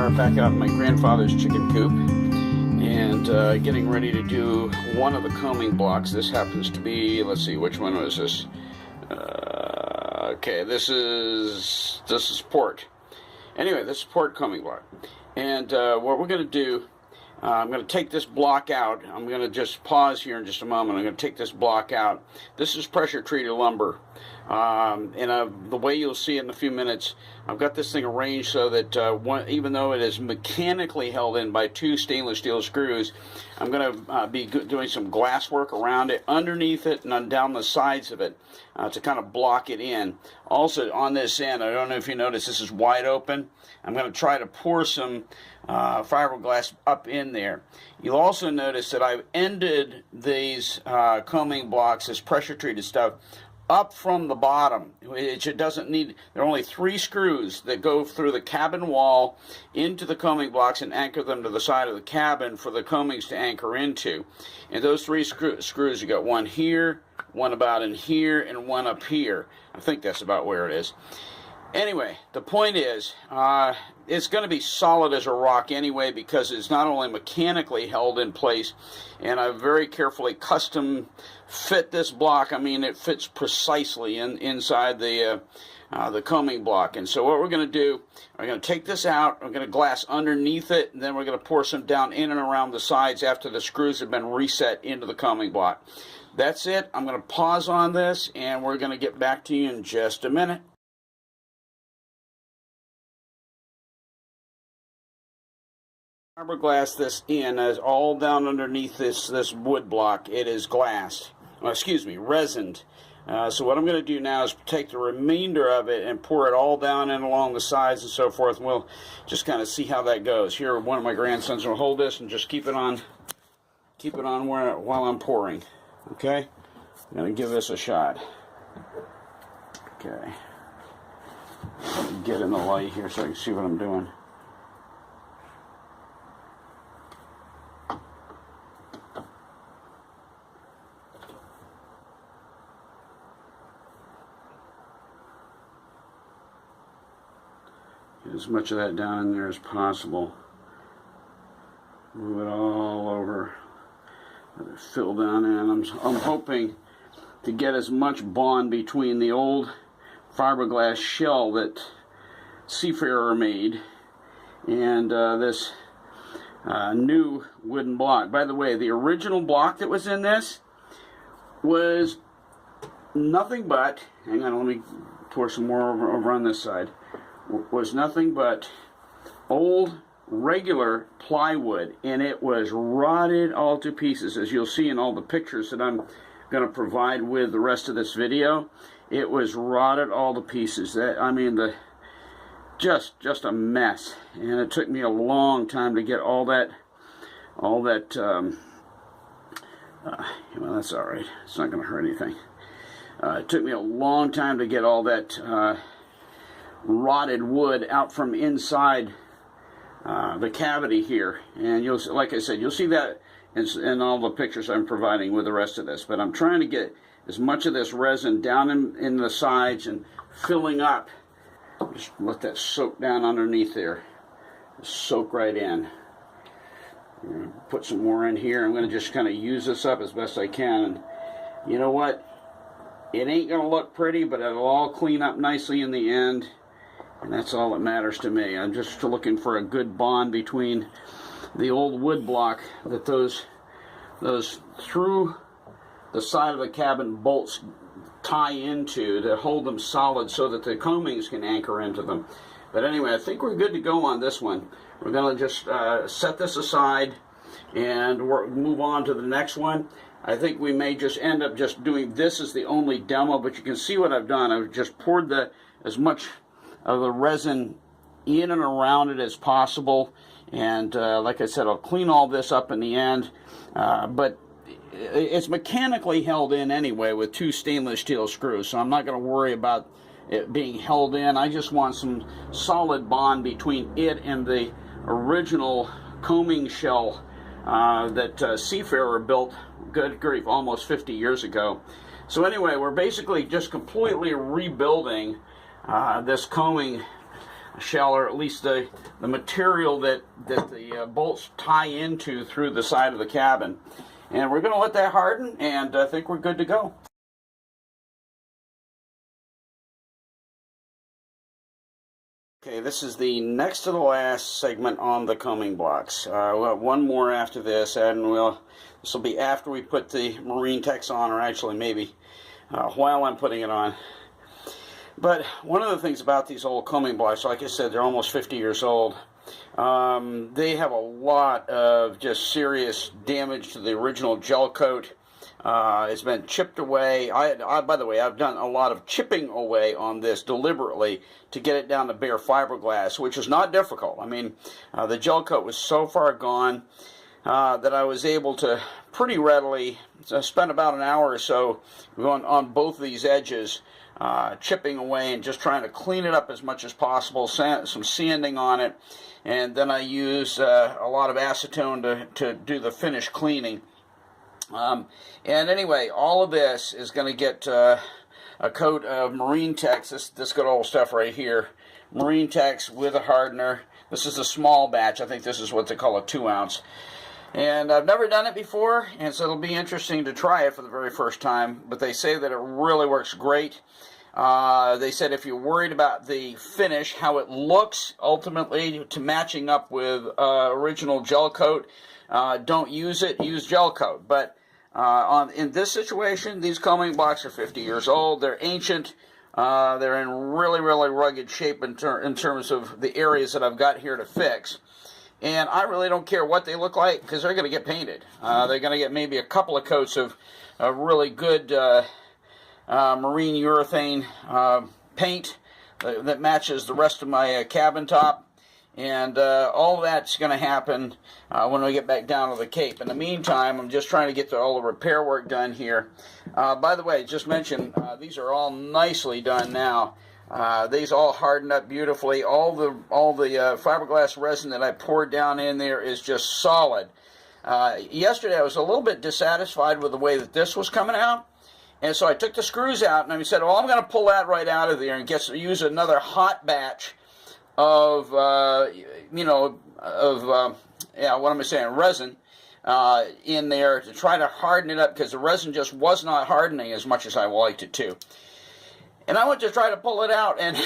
are back out in my grandfather's chicken coop and getting ready to do one of the coaming blocks. This happens to be, let's see, which one was this? Okay, this is port. Anyway, this is port coaming block. And what we're going to do, I'm going to take this block out. I'm going to just pause here in just a moment. I'm going to take this block out. This is pressure treated lumber. The way you'll see it in a few minutes, I've got this thing arranged so that even though it is mechanically held in by two stainless steel screws, I'm going to be doing some glass work around it, underneath it, and down the sides of it to kind of block it in. Also on this end, I don't know if you notice, this is wide open. I'm going to try to pour some fiberglass up in there. You'll also notice that I've ended these coaming blocks, this pressure treated stuff, up from the bottom. It doesn't need, there are only 3 screws that go through the cabin wall into the coaming blocks and anchor them to the side of the cabin for the coamings to anchor into. And those 3 screws, you got one here, one about in here, and one up here. I think that's about where it is. Anyway, the point is, it's going to be solid as a rock anyway, because it's not only mechanically held in place, and I very carefully custom fit this block. I mean, it fits precisely inside the coaming block. And so what we're going to do, we're going to take this out, we're going to glass underneath it, and then we're going to pour some down in and around the sides after the screws have been reset into the coaming block. That's it. I'm going to pause on this, and we're going to get back to you in just a minute. Fiberglass this in as all down underneath this wood block. It is glassed, resined. So what I'm going to do now is take the remainder of it and pour it all down and along the sides and so forth. And we'll just kind of see how that goes. Here, one of my grandsons will hold this and just keep it on while I'm pouring. Okay, I'm going to give this a shot. Okay, get in the light here so I can see what I'm doing. Get as much of that down in there as possible. Move it all over. Let it fill down in. I'm hoping to get as much bond between the old fiberglass shell that Seafarer made and this new wooden block. By the way, the original block that was in this was nothing but, hang on, let me pour some more over on this side, was nothing but old regular plywood, and it was rotted all to pieces, as you'll see in all the pictures that I'm going to provide with the rest of this video. It was rotted all to pieces. I mean, just a mess, and it took me a long time to get all that well, that's all right, it's not going to hurt anything. It took me a long time to get all that rotted wood out from inside the cavity here, and you'll, like I said, you'll see that in all the pictures I'm providing with the rest of this. But I'm trying to get as much of this resin down in the sides and filling up. Just let that soak down underneath there. Just soak right in. Put some more in here. I'm going to just kind of use this up as best I can. And you know what? It ain't going to look pretty, but it'll all clean up nicely in the end. And that's all that matters to me. I'm just looking for a good bond between the old wood block that those through the side of the cabin bolts tie into to hold them solid so that the coamings can anchor into them. But anyway, I think we're good to go on this one. We're going to just set this aside and move on to the next one. I think we may just end up just doing this as the only demo, but you can see what I've done. I've just poured as much of the resin in and around it as possible, and like I said, I'll clean all this up in the end, but it's mechanically held in anyway with 2 stainless steel screws, so I'm not going to worry about it being held in. I just want some solid bond between it and the original coaming shell that Seafarer built, good grief, almost 50 years ago. So anyway, we're basically just completely rebuilding this coaming shell, or at least the material that the bolts tie into through the side of the cabin. And we're going to let that harden, and I think we're good to go. Okay, this is the next to the last segment on the coaming blocks. We'll have one more after this, and this will be after we put the Marine Tex on, or actually maybe while I'm putting it on. But one of the things about these old coaming blocks, like I said, they're almost 50 years old. They have a lot of just serious damage to the original gel coat. It's been chipped away. By the way, I've done a lot of chipping away on this deliberately to get it down to bare fiberglass, which is not difficult. I mean, the gel coat was so far gone that I was able to pretty readily spend about an hour or so on both of these edges, chipping away and just trying to clean it up as much as possible, some sanding on it, and then I use a lot of acetone to do the finish cleaning. And anyway, all of this is going to get a coat of Marine Tex, this good old stuff right here, Marine Tex with a hardener. This is a small batch. I think this is what they call a 2-ounce. And I've never done it before, and so it'll be interesting to try it for the very first time, but they say that it really works great. They said if you're worried about the finish, how it looks ultimately to matching up with original gel coat, don't use it, use gel coat. But in this situation, these coaming blocks are 50 years old, they're ancient, they're in really, really rugged shape in terms of the areas that I've got here to fix. And I really don't care what they look like, because they're going to get painted. They're going to get maybe a couple of coats of really good marine urethane paint that matches the rest of my cabin top. And all that's going to happen when we get back down to the Cape. In the meantime, I'm just trying to get all the repair work done here. By the way, just mention, these are all nicely done now. These all hardened up beautifully. All the fiberglass resin that I poured down in there is just solid. Yesterday I was a little bit dissatisfied with the way that this was coming out, and so I took the screws out and I said, well, I'm going to pull that right out of there and use another hot batch of resin in there to try to harden it up, because the resin just was not hardening as much as I liked it to. And I went to try to pull it out and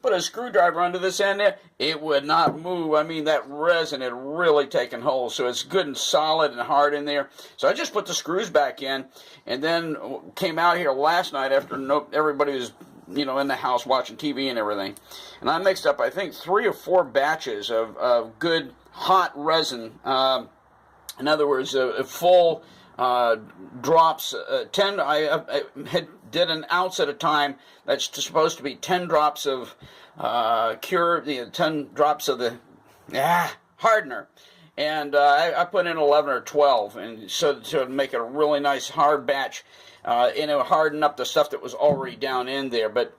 put a screwdriver under this end there. It would not move. I mean, that resin had really taken hold. So it's good and solid and hard in there. So I just put the screws back in, and then came out here last night after everybody was, in the house watching TV and everything. And I mixed up, I think, 3 or 4 batches of good hot resin. In other words, full drops, 10, I did an ounce at a time. That's supposed to be 10 drops of 10 drops of the hardener. And I put in 11 or 12, and so to make it a really nice hard batch, and it would harden up the stuff that was already down in there. But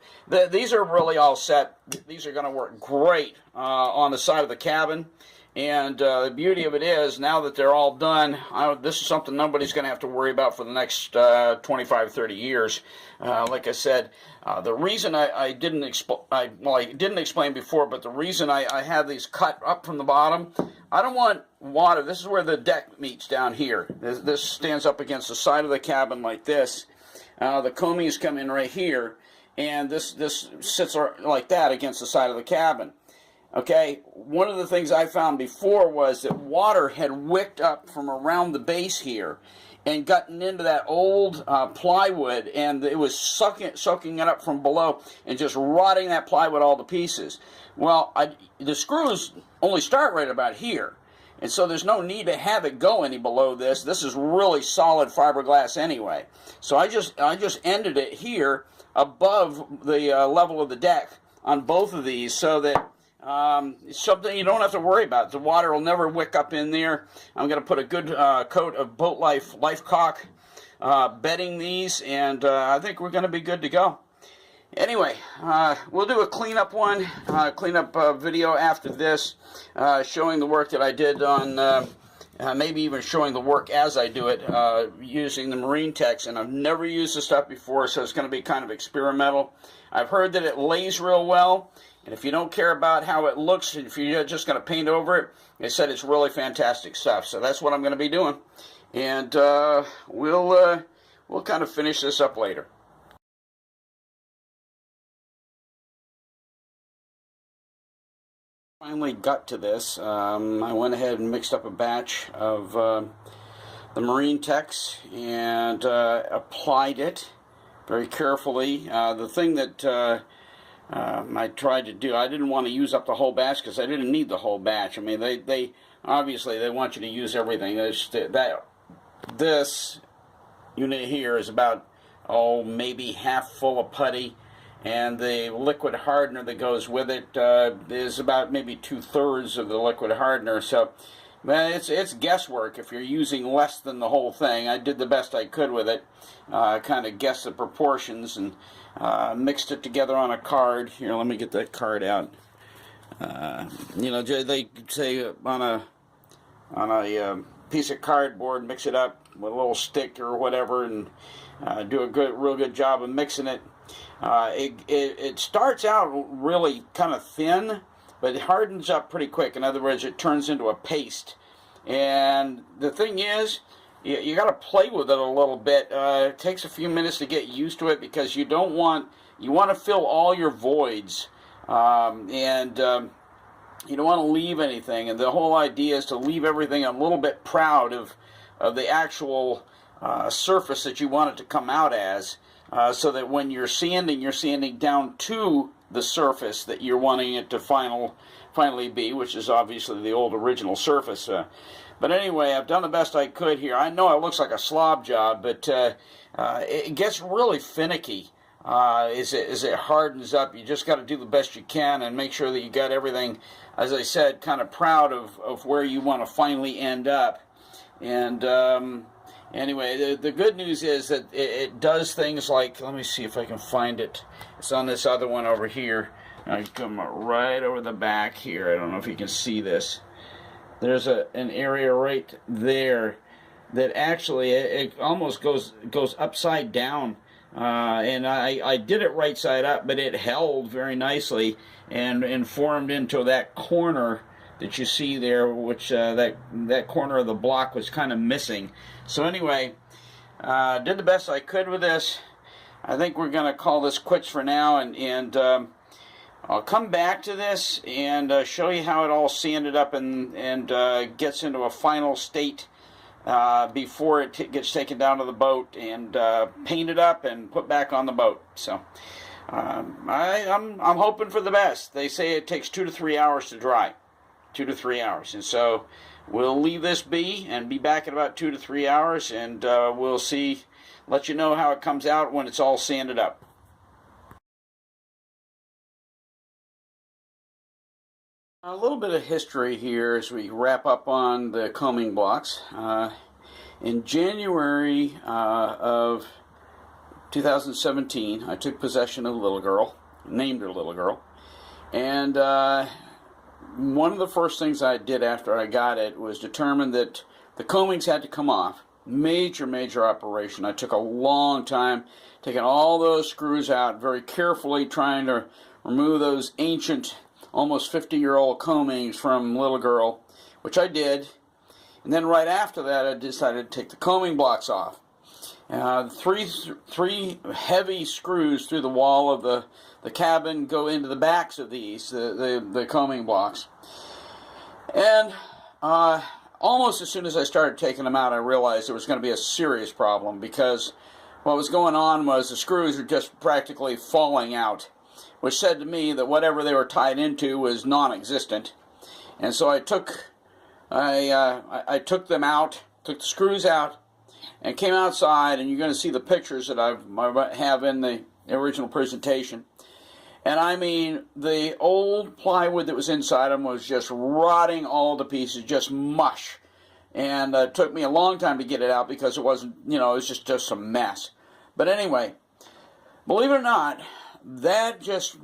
these are really all set. These are going to work great on the side of the cabin. And the beauty of it is, now that they're all done, this is something nobody's going to have to worry about for the next 25, 30 years. Like I said, the reason I didn't explain before, but the reason I have these cut up from the bottom, I don't want water. This is where the deck meets down here. This stands up against the side of the cabin like this. The coamings come in right here, and this sits like that against the side of the cabin. Okay, one of the things I found before was that water had wicked up from around the base here and gotten into that old plywood, and it was soaking it up from below and just rotting that plywood all to pieces. Well, the screws only start right about here, and so there's no need to have it go any below this. This is really solid fiberglass anyway. So I just ended it here above the level of the deck on both of these, so that it's something you don't have to worry about. The water will never wick up in there. I'm going to put a good coat of Boat Life caulk bedding these, and I think we're going to be good to go. Anyway, we'll do a cleanup video after this, showing the work that I did on maybe even showing the work as I do it, using the Marine Tex. And I've never used this stuff before, so it's going to be kind of experimental. I've heard that it lays real well, and if you don't care about how it looks, if you're just going to paint over it, they said it's really fantastic stuff. So that's what I'm going to be doing, and we'll kind of finish this up later. Finally got to this. I went ahead and mixed up a batch of the Marine Tex and applied it very carefully. The thing that I tried to do, I didn't want to use up the whole batch because I didn't need the whole batch. I mean, they obviously they want you to use everything. This unit here is about, maybe half full of putty, and the liquid hardener that goes with it is about maybe 2/3 of the liquid hardener. So, man, it's guesswork if you're using less than the whole thing. I did the best I could with it, kind of guessed the proportions and mixed it together on a card. Here, let me get that card out. They say on a piece of cardboard, mix it up with a little stick or whatever, and do a real good job of mixing it. It starts out really kind of thin, but it hardens up pretty quick. In other words, it turns into a paste. And the thing is, you got to play with it a little bit. It takes a few minutes to get used to it because you want to fill all your voids, and you don't want to leave anything. And the whole idea is to leave everything a little bit proud of the actual surface that you want it to come out as. So that when you're sanding down to the surface that you're wanting it to finally be, which is obviously the old original surface. But anyway, I've done the best I could here. I know it looks like a slob job, but it gets really finicky as it hardens up. You just got to do the best you can and make sure that you got everything, as I said, kind of proud of where you want to finally end up. And anyway, the good news is that it does things like, let me see if I can find it. It's on this other one over here. I come right over the back here. I don't know if you can see this. There's an area right there that actually it almost goes upside down. And I did it right side up, but it held very nicely and formed into that corner that you see there, which that corner of the block was kind of missing. So anyway, did the best I could with this. I think we're going to call this quits for now, and I'll come back to this and show you how it all sanded up and gets into a final state before it gets taken down to the boat and painted up and put back on the boat. So I'm hoping for the best. They say it takes 2 to 3 hours to dry. 2 to 3 hours, and so we'll leave this be and be back in about 2 to 3 hours, and we'll let you know how it comes out when it's all sanded up. A little bit of history here as we wrap up on the coaming blocks. In January of 2017, I took possession of the little girl, named her Little Girl, and one of the first things I did after I got it was determine that the coamings had to come off. Major operation. I took a long time, taking all those screws out very carefully, trying to remove those ancient, almost 50-year-old coamings from Little Girl, which I did. And then right after that, I decided to take the coaming blocks off. Three heavy screws through the wall of the cabin go into the backs of these, the coaming blocks. And almost as soon as I started taking them out, I realized there was going to be a serious problem, because what was going on was the screws were just practically falling out, which said to me that whatever they were tied into was non-existent. And so I took them out, took the screws out, and came outside, and you're going to see the pictures that I have in the original presentation. And I mean, the old plywood that was inside them was just rotting all to pieces, just mush. And it took me a long time to get it out because it wasn't, it was just a mess. But anyway, believe it or not, that just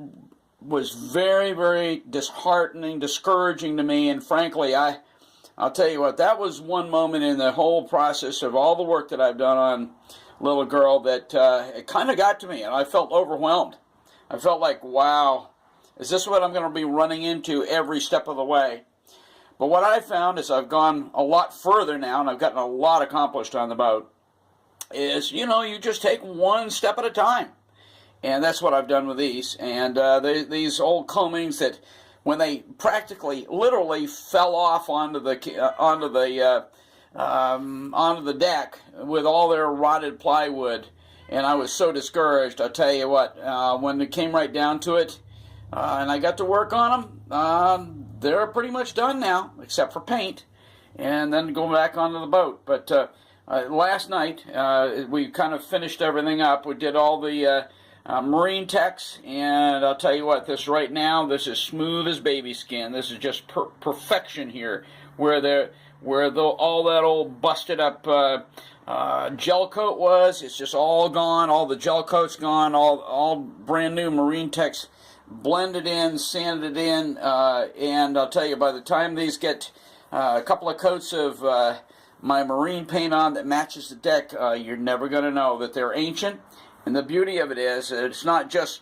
was very, very disheartening, discouraging to me. And frankly, I I'll tell you what, that was one moment in the whole process of all the work that I've done on Little Girl that it kind of got to me, and I felt overwhelmed. I felt like, wow, is this what I'm going to be running into every step of the way? But what I found is I've gone a lot further now, and I've gotten a lot accomplished on the boat, is, you know, you just take one step at a time. And that's what I've done with these. And these old coamings that, when they practically, literally fell off onto the deck with all their rotted plywood, and I was so discouraged. I'll tell you what, when it came right down to it, and I got to work on them, they're pretty much done now, except for paint, and then go back onto the boat. But last night, we kind of finished everything up. We did all the marine techs, and I'll tell you what, this right now, this is smooth as baby skin. This is just perfection here, where all that old busted up gel coat was. It's just all gone. All the gel coat's gone. All brand new marine techs blended in, sanded in, and I'll tell you, by the time these get a couple of coats of my marine paint on that matches the deck, you're never going to know that they're ancient. And the beauty of it is, it's not just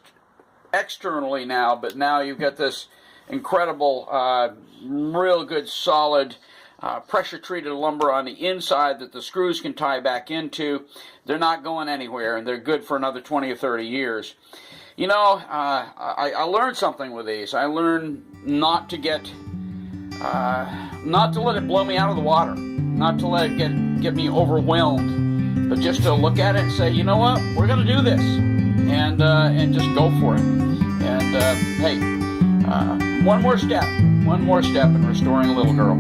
externally now, but now you've got this incredible, real good, solid, pressure-treated lumber on the inside that the screws can tie back into. They're not going anywhere, and they're good for another 20 or 30 years. You know, I learned something with these. I learned not to let it blow me out of the water, not to let it get me overwhelmed, but just to look at it and say, you know what, we're going to do this, and just go for it. And hey, one more step in restoring a little girl.